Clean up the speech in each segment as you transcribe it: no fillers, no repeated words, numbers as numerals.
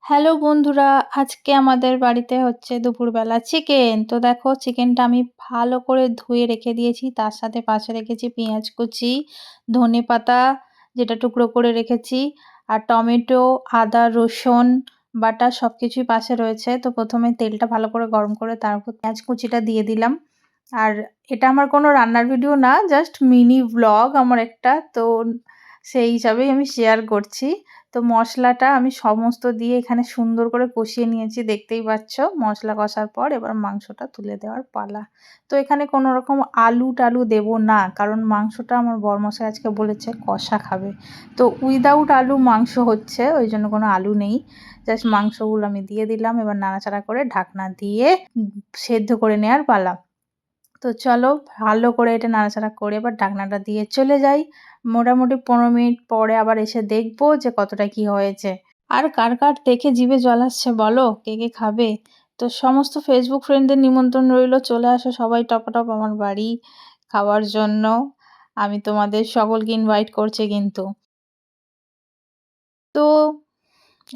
Hello বন্ধুরা, আজকে আমাদের বাড়িতে হচ্ছে দুপুরবেলা চিকেন। তো দেখো চিকেনটা আমি ভালো করে ধুয়ে রেখে দিয়েছি। তার সাথে পাশে রেখেছি পেঁয়াজ কুচি, ধনেপাতা যেটা টুকরো করে রেখেছি, আর টমেটো, আদা, রসুন বাটা সবকিছুই পাশে রয়েছে। তো প্রথমে তেলটা ভালো করে গরম করে তার উপর পেঁয়াজ কুচিটা দিয়ে দিলাম। আর এটা আমার কোনো রান্নার ভিডিও না, জাস্ট মিনি ভ্লগ আমার একটা। তো সেই হিসাবেই আমি শেয়ার করছি। তো মশলাটা আমি সমস্ত দিয়ে এখানে সুন্দর করে কষিয়ে নিয়েছি, দেখতেই পাচ্ছ। মশলা কষার পর এবার মাংসটা তুলে দেওয়ার পালা। তো এখানে কোনো রকম আলু টালু দেবো না, কারণ মাংসটা আমার বরমশাই আজকে বলেছে কষা খাবে। তো উইদাউট আলু মাংস হচ্ছে, ওই জন্য কোনো আলু নেই। জাস্ট মাংসগুলো আমি দিয়ে দিলাম, এবার নাড়াচাড়া করে ঢাকনা দিয়ে সেদ্ধ করে নেওয়ার পালা। তো চলো ভালো করে এটা নাড়াচাড়া করে এবার ঢাকনাটা দিয়ে চলে যাই। মোটামুটি 15 মিনিট পরে আবার এসে দেখবো যে কতটা কি হয়েছে। আর কার কার দেখে জিভে জল আসছে বলো, কে কে খাবে? তো সমস্ত ফেসবুক ফ্রেন্ডদের নিমন্ত্রণ রইলো, চলে আসো সবাই টপাটপ আমার বাড়ি খাওয়ার জন্য। আমি তোমাদের সকলকে ইনভাইট করছি কিন্তু। তো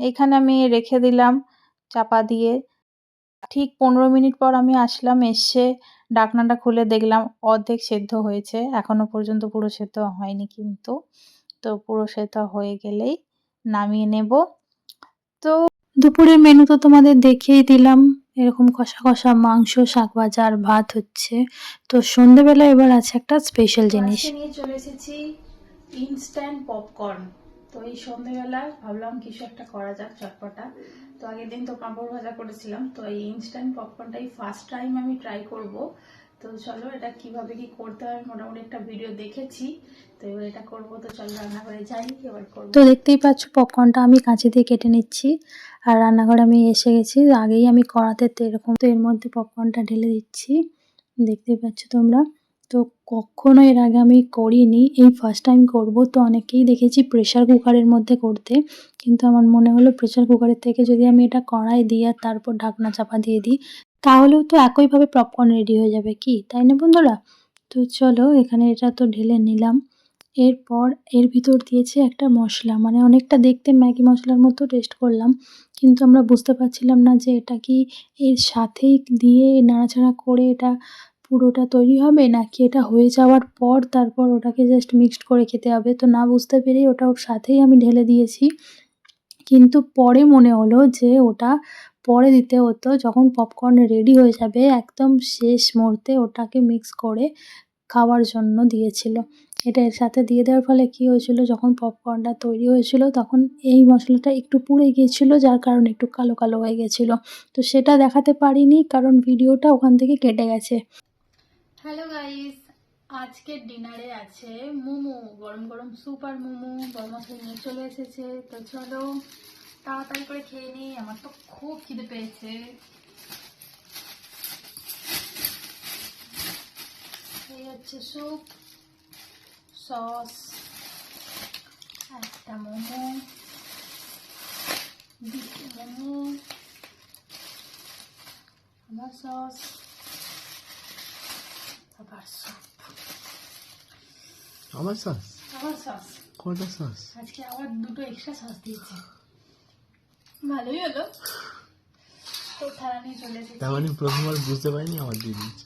এখানে আমি রেখে দিলাম চাপা দিয়ে। ঠিক 15 মিনিট পর আমি আসলাম, এসে ঢাকনাটা খুলে দেখলাম অর্ধেক সেদ্ধ হয়েছে, এখনো পর্যন্ত পুরো সেদ্ধ হয়নি কিন্তু। তো পুরো সেদ্ধ হয়ে গেলেই নামিয়ে নেব। তো দুপুরের মেনু তো তোমাদের দেখিয়েই দিলাম, এরকম কষা কষা মাংস, শাক ভাজা আর ভাত হচ্ছে। তো সন্ধ্যেবেলা এবার আছে একটা স্পেশাল জিনিস নিয়ে চলে এসেছি, ইনস্ট্যান্ট পপকর্ন। তো এই সন্ধ্যেবেলা ভাবলাম কিছু একটা করা যাক চটপটা। তো আগের দিন তো পাঁপড় ভাজা করেছিলাম, তো এই ইনস্ট্যান্ট পপকর্নটাই ফার্স্ট টাইম আমি ট্রাই করব। তো চলো এটা কিভাবে কি করতে হয় মোটামুটি একটা ভিডিও দেখেছি, তো এবার এটা করবো। তো চলো রান্নাঘরে যাই, এবার করবো। তো দেখতেই পাচ্ছ পপকর্নটা আমি কাঁচি দিয়ে কেটে নিচ্ছি, আর রান্নাঘরে আমি এসে গেছি। আগেই আমি কড়াতে এরকম তো এর মধ্যে পপকর্নটা ঢেলে দিচ্ছি, দেখতেই পাচ্ছ তোমরা। তো কখনো এর আগে আমি করিনি, এই ফার্স্ট টাইম করব। তো অনেকেই দেখেছি প্রেসার কুকারের মধ্যে করতে, কিন্তু আমার মনে হলো প্রেসার কুকারের থেকে যদি আমি এটা কড়াই দিই আর তারপর ঢাকনা চাপা দিয়ে দিই, তাহলেও তো একইভাবে পপকর্ন রেডি হয়ে যাবে, কি তাই না বন্ধুরা? তো চলো এখানে এটা তো ঢেলে নিলাম। এরপর এর ভিতর দিয়েছে একটা মশলা, মানে অনেকটা দেখতে ম্যাগি মশলার মতো টেস্ট করলাম, কিন্তু আমরা বুঝতে পারছিলাম না যে এটা কি এর সাথেই দিয়ে নাড়াচাড়া করে এটা পুরোটা তৈরি হবে, নাকি এটা হয়ে যাওয়ার পর তারপর ওটাকে জাস্ট মিক্সড করে খেতে হবে। তো না বুঝতে পেরেই ওটা ওর সাথেই আমি ঢেলে দিয়েছি, কিন্তু পরে মনে হলো যে ওটা পরে দিতে হতো, যখন পপকর্ন রেডি হয়ে যাবে একদম শেষ মুহূর্তে ওটাকে মিক্স করে খাওয়ার জন্য দিয়েছিল। এটা এর সাথে দিয়ে দেওয়ার ফলে কি হয়েছিল, যখন পপকর্নটা তৈরি হয়েছিল তখন এই মশলাটা একটু পুড়ে গিয়েছিল, যার কারণে একটু কালো কালো হয়ে গেছিলো। তো সেটা দেখাতে পারিনি, কারণ ভিডিওটা ওখান থেকে কেটে গেছে। হ্যালো গাইস, আজকের ডিনারে আছে মোমো, গরম গরম স্যুপ আর মোমো বরমশাই নিয়ে চলে এসেছে। তো চলো তাড়াতাড়ি করে খেয়ে নিই, আমার তো খুব খিদে পেয়েছে। এই হচ্ছে স্যুপ, সস, একটা মোমো, দুটো মোমো, আবার সস, আবার স্যুপ, আবার সস, আবার সস। কয়টা সস? আজকে আবার দুটো এক্সট্রা সস দিয়েছে, ভালোই হলো। তো থালা নিয়ে চলে এসেছি। তার মানে প্রথমবার বুঝতে পারিনি, আবার দিয়ে দিয়েছে।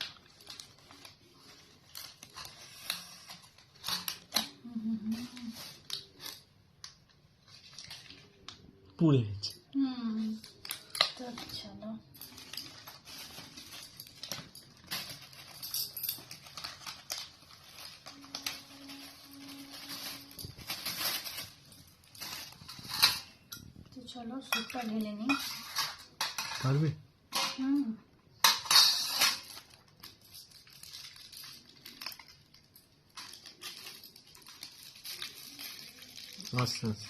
পুড়ে গেছে। তো চলো চলো স্যুপটা ঢেলে নিই। পারবে? আচ্ছা আচ্ছা।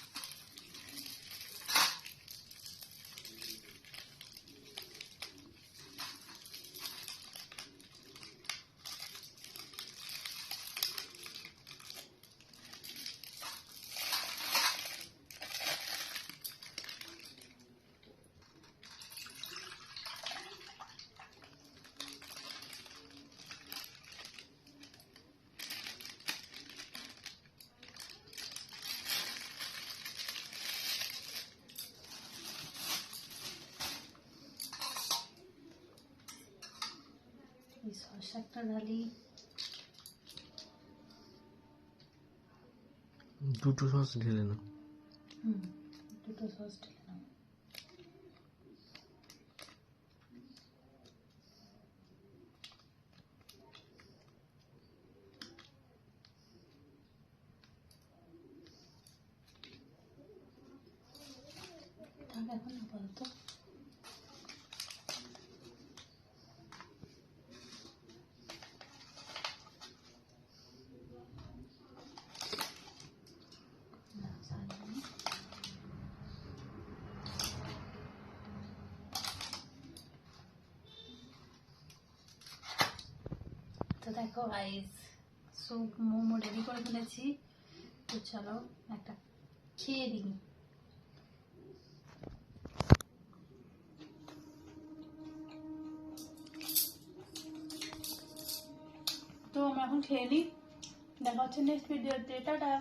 শাকটা ঢালি। দুটো সস ঢেলে না। দুটো সস ঢেলে নাও। এখন আপাতত তো দেখো গাইস, স্যুপ মোমো রেডি করে ফেলেছি। তো চলো একটা খেয়ে দিই। তো আমরা এখন খেয়ে নিই। দেখা হচ্ছে নেক্সট ভিডিওতে। টাটা।